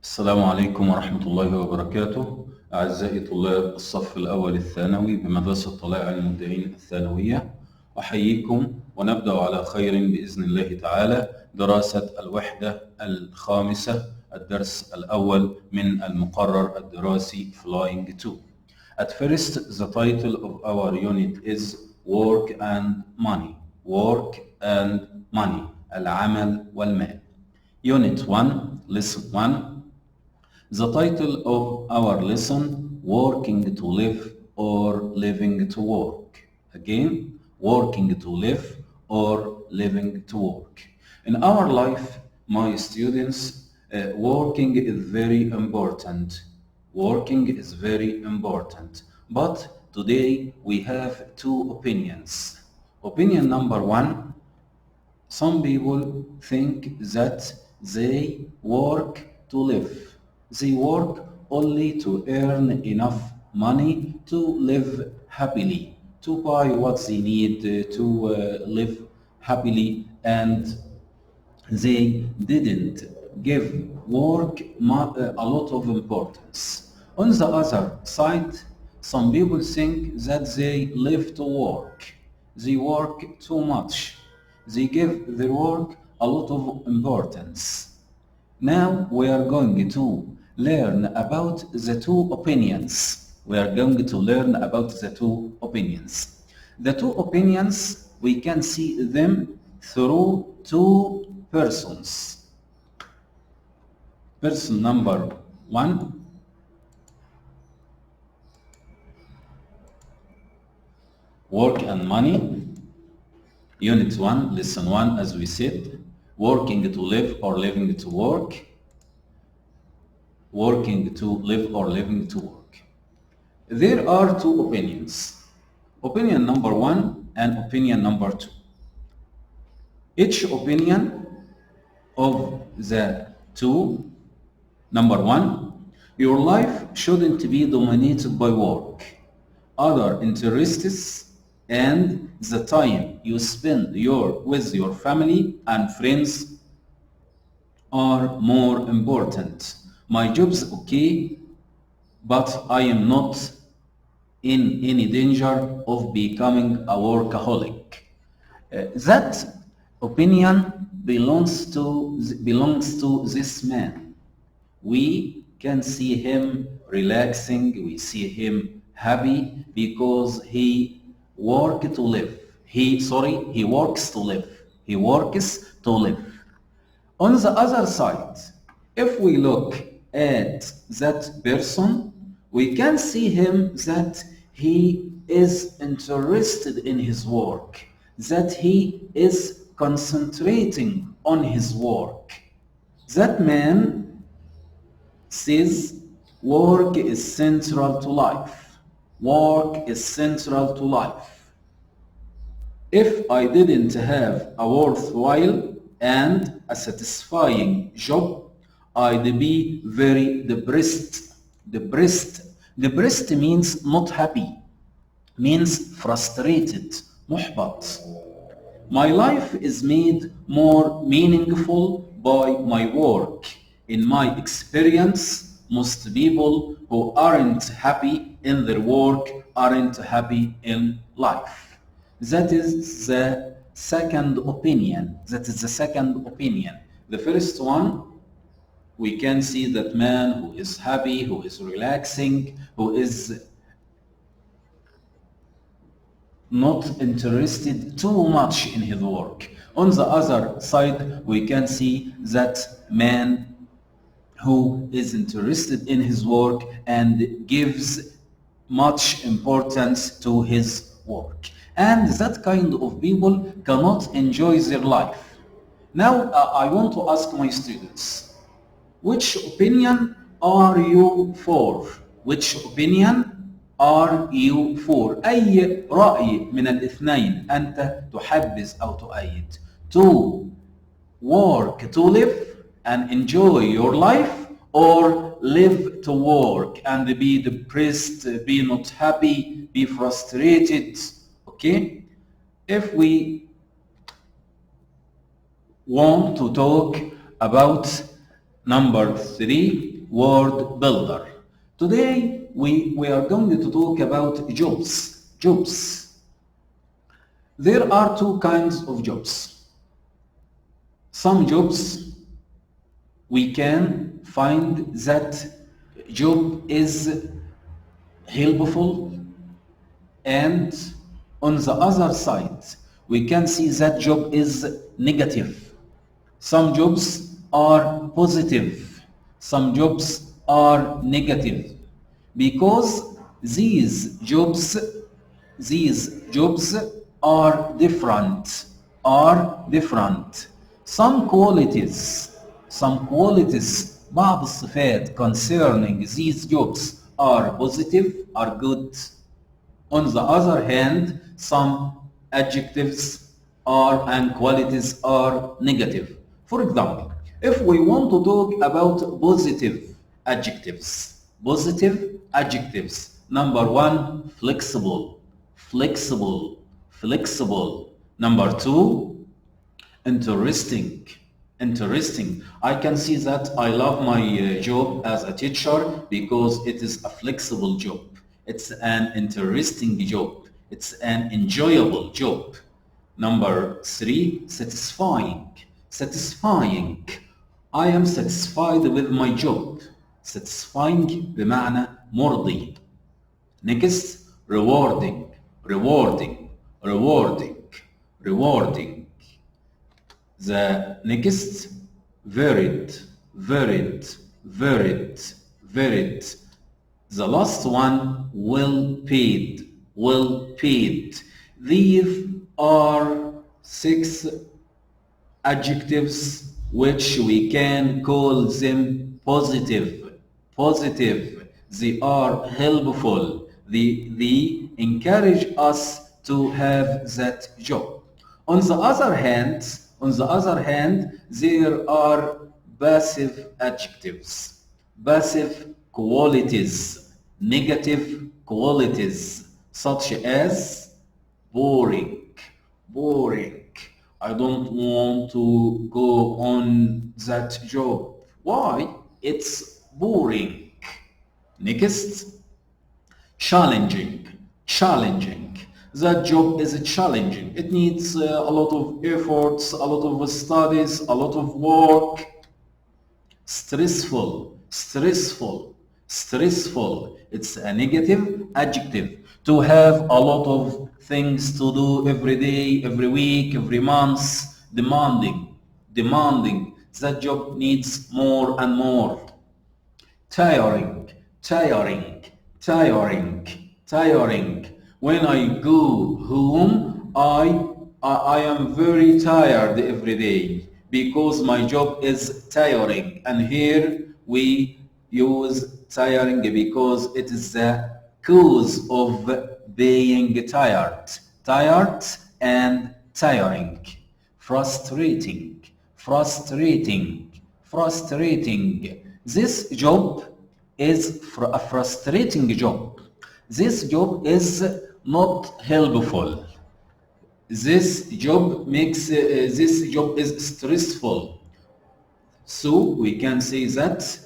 السلام عليكم ورحمة الله وبركاته. أعزائي طلاب الصف الأول الثانوي بمدرسة طلائع المبدعين الثانوية، أحييكم ونبدأ على خير بإذن الله تعالى دراسة الوحدة الخامسة الدرس الأول من المقرر الدراسي Flying 2. At first, the title of our unit is Work and Money. Work and Money. العمل والمال. Unit 1, Lesson 1. The title of our lesson, Working to Live or Living to Work. Again, working to live or living to work. In our life, my students, working is very important. Working is very important. But today we have two opinions. Opinion number one, some people think that they work to live. They work only to earn enough money to live happily, to buy what they need to live happily, and they didn't give work a lot of importance. On the other side, some people think that they live to work. They work too much. They give their work a lot of importance. Now we are going to learn about the two opinions. We are going to learn about the two opinions. The two opinions, we can see them through two persons. Person number one, work and money. Unit 1, lesson 1, as we said, working to live or living to work. Working to live or living to work. There are two opinions. Opinion number one and opinion number two. Each opinion of the two, number one, your life shouldn't be dominated by work. Other interests and the time you spend with your family and friends are more important. My job's okay, but I am not in any danger of becoming a workaholic. That opinion belongs to this man. We can see him relaxing, we see him happy because he works to live. He works to live. He works to live. On the other side, if we look at that person, we can see him that he is interested in his work, that he is concentrating on his work. That man says work is central to life. Work is central to life. If I didn't have a worthwhile and a satisfying job, I'd be very depressed. Depressed means not happy, means frustrated, محبط. My life is made more meaningful by my work. In my experience, most people who aren't happy in their work aren't happy in life. That is the second opinion. The first one, we can see that man who is happy, who is relaxing, who is not interested too much in his work. On the other side, we can see that man who is interested in his work and gives much importance to his work. And that kind of people cannot enjoy their life. Now, I want to ask my students, which opinion are you for? Which opinion are you for? أي رأي من الاثنين أنت تحبذ أو تؤيد? To work to live and enjoy your life, or live to work and be depressed, be not happy, be frustrated? Okay? If we want to talk about Number 3, word builder. Today we are going to talk about jobs. Jobs. There are two kinds of jobs. Some jobs we can find that job is helpful, and on the other side we can see that job is negative. Some jobs are positive, some jobs are negative, because these jobs are different, some qualities بعض الصفات concerning these jobs are positive, are good. On the other hand, some adjectives are and qualities are negative. For example, if we want to talk about positive adjectives, number 1, flexible, flexible. Number 2, interesting. I can see that I love my job as a teacher because it is a flexible job. It's an interesting job. It's an enjoyable job. Number 3, satisfying. I am satisfied with my job. Satisfying بمعنى مرضي. Next, rewarding. The next, varied. The last one, well paid. These are 6 adjectives which we can call them positive. They are helpful. They encourage us to have that job. On the other hand, there are passive adjectives, passive qualities, negative qualities, such as boring. I don't want to go on that job. Why? It's boring. Next, challenging. That job is challenging. It needs a lot of efforts, a lot of studies, a lot of work. Stressful. It's a negative adjective. To have a lot of things to do every day, every week, every month. Demanding. That job needs more and more. Tiring. When I go home, I am very tired every day because my job is tiring. And here we use tiring because it is the cause of being tired. Tired and tiring. Frustrating. This job is a frustrating job. This job is not helpful. This job is stressful. So we can say that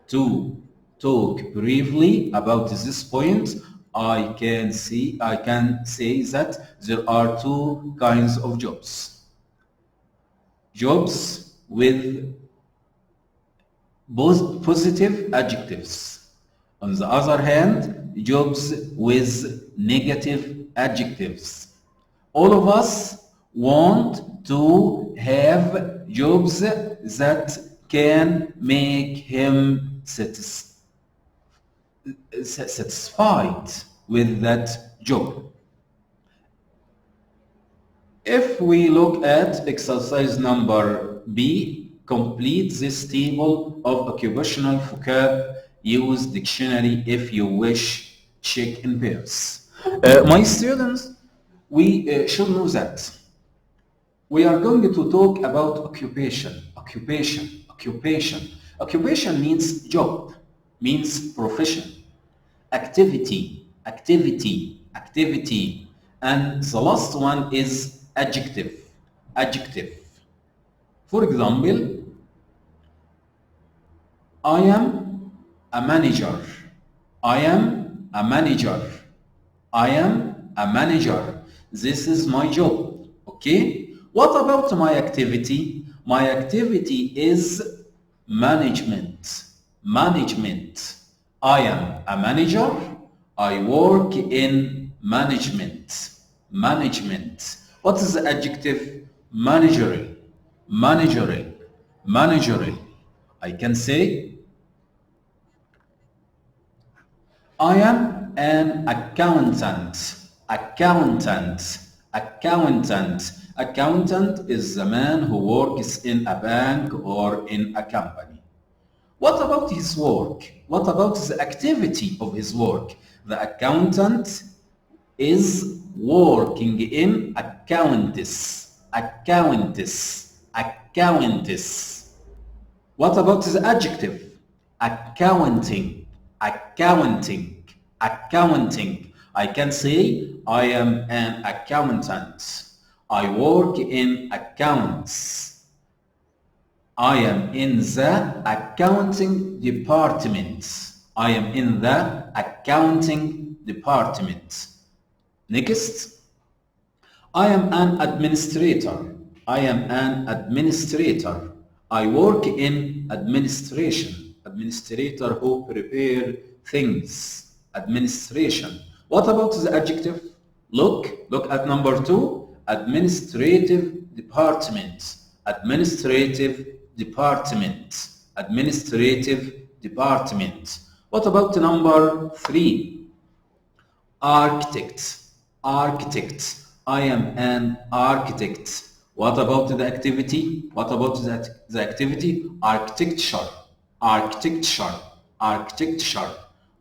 to talk briefly about this point, I can say that there are 2 kinds of jobs. Jobs with both positive adjectives. On the other hand, jobs with negative adjectives. All of us want to have jobs that can make him satisfied with that job. If we look at exercise number B, complete this table of occupational vocab. Use dictionary if you wish. Check in pairs. My students, we should know that we are going to talk about occupation. Occupation means job, means profession, activity. And the last one is adjective. For example, I am a manager. I am a manager. I am a manager. This is my job. Okay? What about my activity? My activity is management. Management. I am a manager. I work in management. Management. What is the adjective? Managerial. Managerial. Managerial. I can say I am an accountant. Accountant. Accountant. Accountant is the man who works in a bank or in a company. What about his work? What about the activity of his work? The accountant is working in accountants. Accountants. Accountants. What about the adjective? Accounting. Accounting. Accounting. I can say I am an accountant. I work in accounts. I am in the accounting department. I am in the accounting department. Next. I am an administrator. I am an administrator. I work in administration. Administrator who prepare things. Administration. What about the adjective? Look at number 2. Administrative department. Administrative department. Administrative department. What about number 3? Architect. Architect. I am an architect. What about the activity? What about the activity? Architecture. Architecture. Architecture.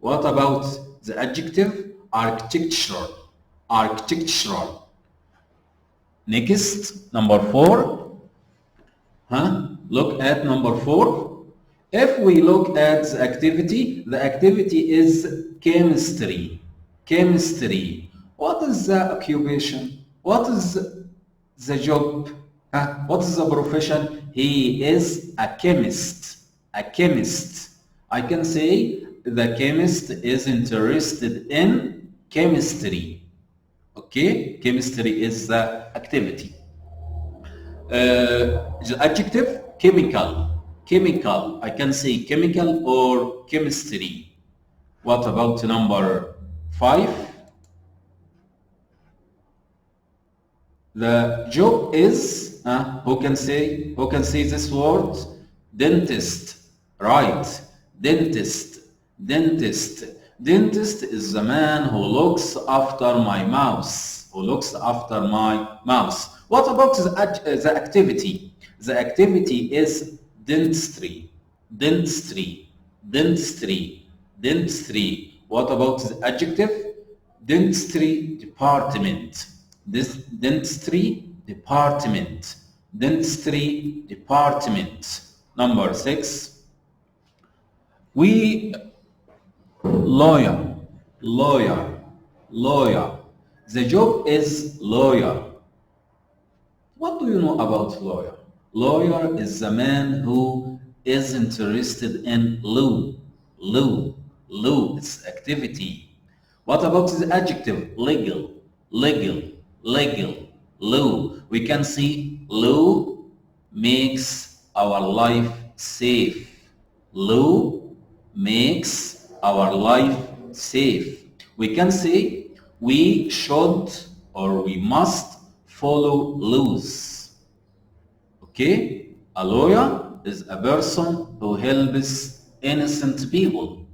What about the adjective? Architectural. Architectural. Next, number 4. Look at number 4. If we look at the activity is chemistry. Chemistry. What is the occupation? What is the job? What is the profession? He is a chemist. A chemist. I can say the chemist is interested in chemistry. Okay? Chemistry is the activity. The adjective, chemical. Chemical. I can say chemical or chemistry. What about number 5? The job is, who can say this word? Dentist. Right. Dentist. Dentist. Dentist is the man who looks after my mouth. Who looks after my mouth. What about the activity? The activity is dentistry. Dentistry. Dentistry. Dentistry. What about the adjective? Dentistry department. This dentistry department. Dentistry department. Number 6. We lawyer. Lawyer. Lawyer. The job is lawyer. What do you know about lawyer? Lawyer is the man who is interested in law. Law. Law is activity. What about the adjective? Legal. Legal. Legal. Law. We can see law makes our life safe. Law makes our life safe. We can say we should or we must follow laws. Okay? A lawyer is a person who helps innocent people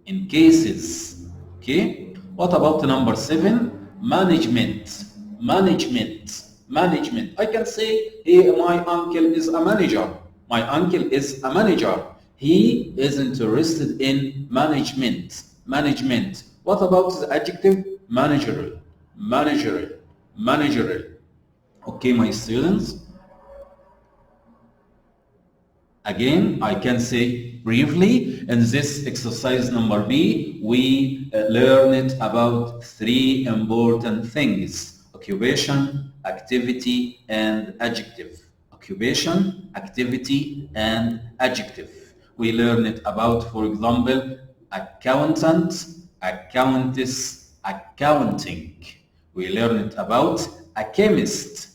in cases. Okay? What about number 7? Management. Management. Management. I can say, hey, my uncle is a manager. My uncle is a manager. He is interested in management. Management. What about the adjective? Managerial. Managerial. Managerial. Okay, my students. Again, I can say briefly, in this exercise number B, we learned about 3 important things: occupation, activity, and adjective. Occupation, activity, and adjective. We learn it about, for example, accountant, accountess, accounting. We learn it about a chemist,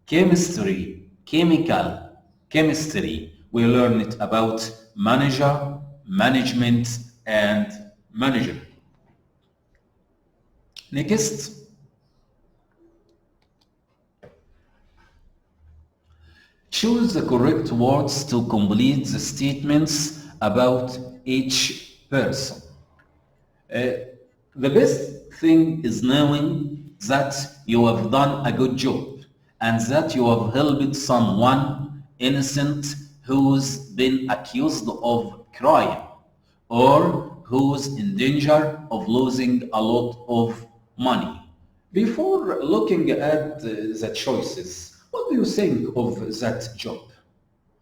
chemistry, chemical, chemistry. We learn it about manager, management, and manager. Next. Choose the correct words to complete the statements about each person. The best thing is knowing that you have done a good job and that you have helped someone innocent who's been accused of crime or who's in danger of losing a lot of money. Before looking at the choices, what do you think of that job?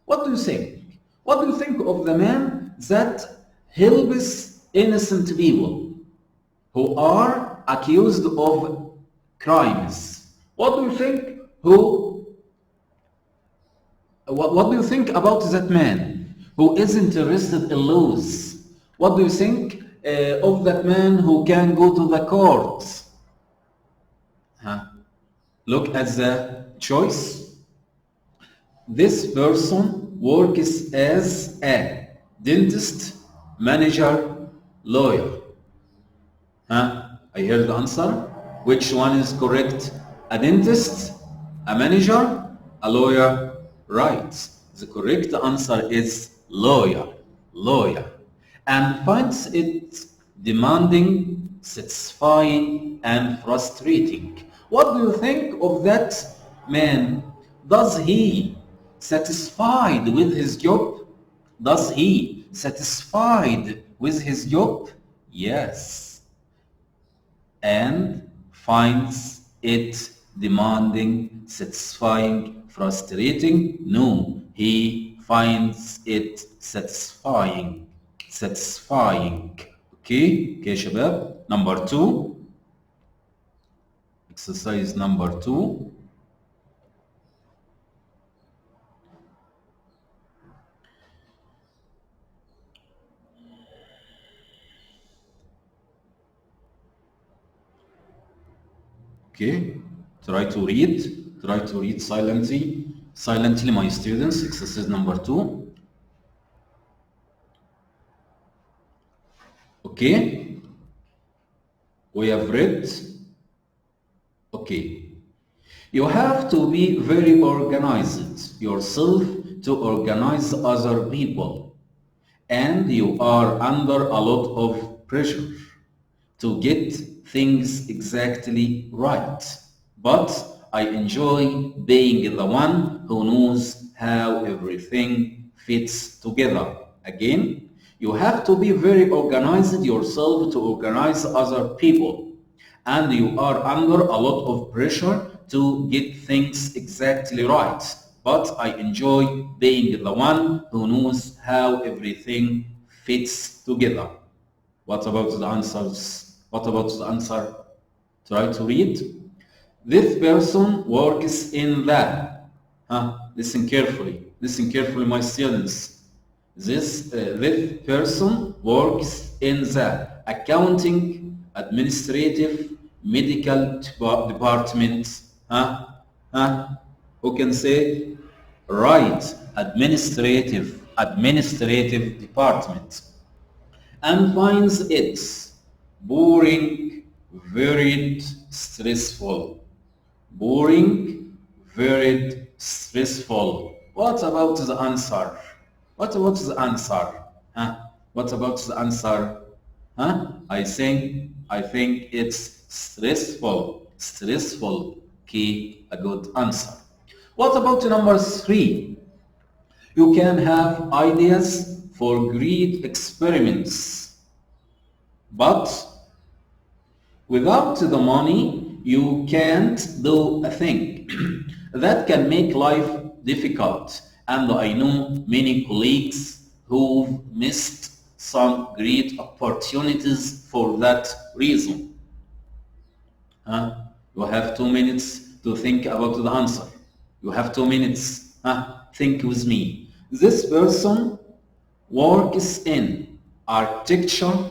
What do you think? What do you think of the man that helps innocent people who are accused of crimes? What do you think? What do you think about that man who is interested in laws? What do you think of that man who can go to the court? Look at the choice. This person works as a dentist, manager, lawyer. I hear the answer. Which one is correct? A dentist, a manager, a lawyer? Right. The correct answer is lawyer, lawyer. And finds it demanding, satisfying, and frustrating. What do you think of that man? Does he satisfied with his job? Does he satisfied with his job? Yes. And finds it demanding, satisfying, frustrating? No, he finds it satisfying. Satisfying. Okay, okay, شباب. Number 2. Exercise number 2. Okay, try to read silently, my students. Exercise number 2. Okay, we have read. Okay, you have to be very organized yourself to organize other people, and you are under a lot of pressure to get things exactly right. But I enjoy being the one who knows how everything fits together. Again, you have to be very organized yourself to organize other people, and you are under a lot of pressure to get things exactly right. But I enjoy being the one who knows how everything fits together. What about the answers? What about the answer? Try to read. This person works in the. Listen carefully, my students. This person works in the accounting, administrative, medical department. Who can say? Right, administrative department. And finds it boring, very stressful. Boring, very stressful. What about the answer? What about the answer? What about the answer? I think it's stressful. Stressful. Okay, a good answer. What about number 3? You can have ideas for great experiments, but without the money, you can't do a thing. That can make life difficult, and I know many colleagues who've missed some great opportunities for that reason. You have 2 minutes to think about the answer. You have 2 minutes. Think with me. This person works in architecture,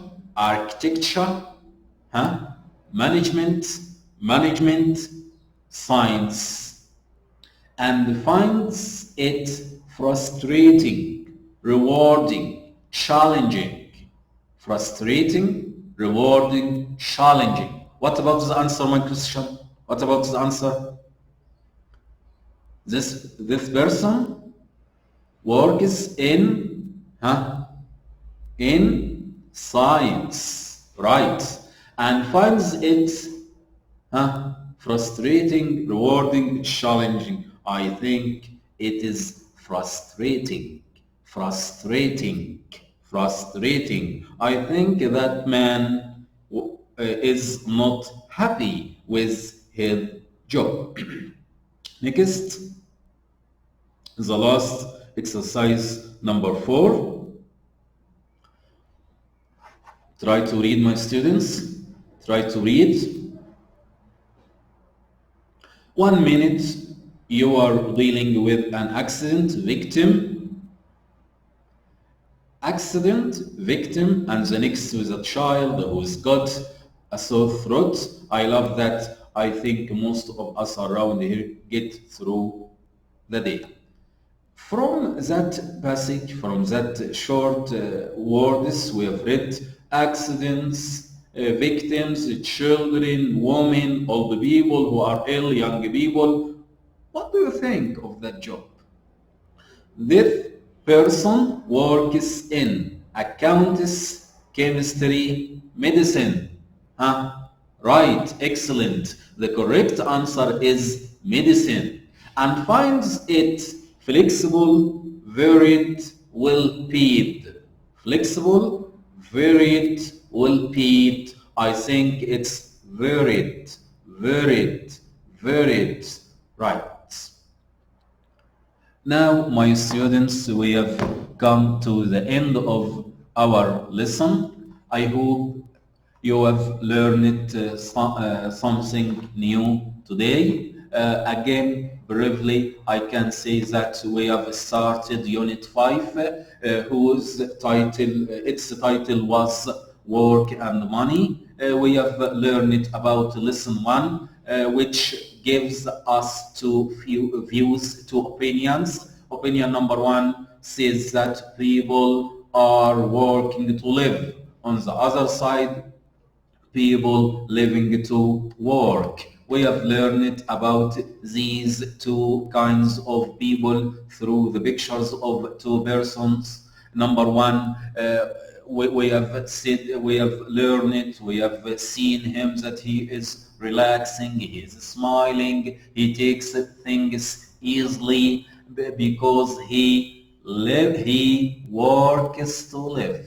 management, science, and finds it frustrating, rewarding, challenging. Frustrating, rewarding, challenging. What about the answer, my question? What about the answer? This person works in science, right? And finds it frustrating, rewarding, challenging. I think it is frustrating. I think that man is not happy with his job. Next, the last exercise number 4. Try to read, my students. Try to read. 1 minute, you are dealing with an accident victim, and the next with a child who's got a sore throat. I love that. I think most of us around here get through the day. From that passage, from that short words we have read, accidents, victims, children, women, old people who are ill, young people. What do you think of that job? This person works in accounts, chemistry, medicine. Right, excellent. The correct answer is medicine, and finds it flexible, varied, well-paid. Flexible, varied, well-paid. I think it's varied. Right. Now, my students, we have come to the end of our lesson. I hope you have learned something new today. Again, briefly, I can say that we have started Unit 5, whose title, its title was Work and Money. We have learned about Lesson 1, which gives us two views, two opinions. Opinion number 1 says that people are working to live. On the other side, people living to work. We have learned about these two kinds of people through the pictures of two persons. Number 1, we have said, we have learned, we have seen him that he is relaxing, he is smiling, he takes things easily because he works to live.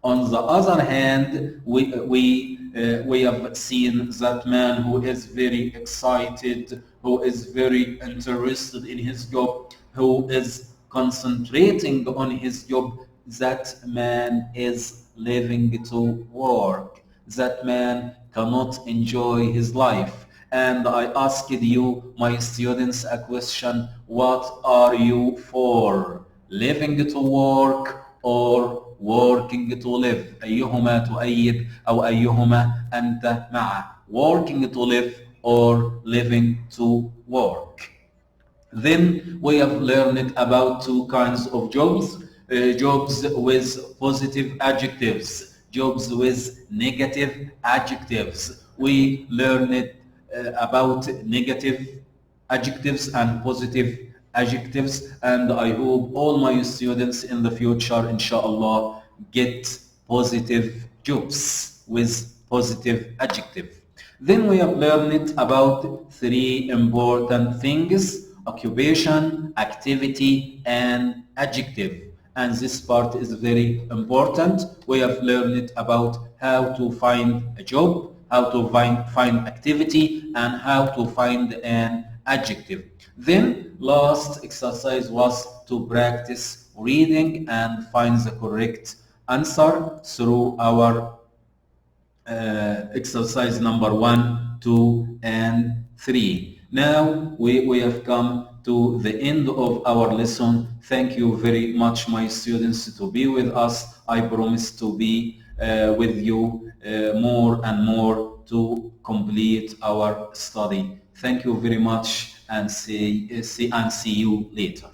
On the other hand, we have seen that man who is very excited, who is very interested in his job, who is concentrating on his job. That man is living to work. That man cannot enjoy his life. And I asked you, my students, a question: what are you for? Living to work or working to live? أيهما تؤيد أو أيهما أنت مع؟ Working to live or living to work. Then we have learned about two kinds of jobs. Jobs with positive adjectives, jobs with negative adjectives. We learned about negative adjectives and positive adjectives, and I hope all my students in the future, inshallah, get positive jobs with positive adjective. Then we have learned about 3 important things: occupation, activity, and adjective. And this part is very important. We have learned about how to find a job, how to find activity, and how to find an adjective. Then last exercise was to practice reading and find the correct answer through our exercise number 1, 2, and 3. Now we have come to the end of our lesson. Thank you very much, my students, to be with us. I promise to be with you more and more to complete our study. Thank you very much, and see you later.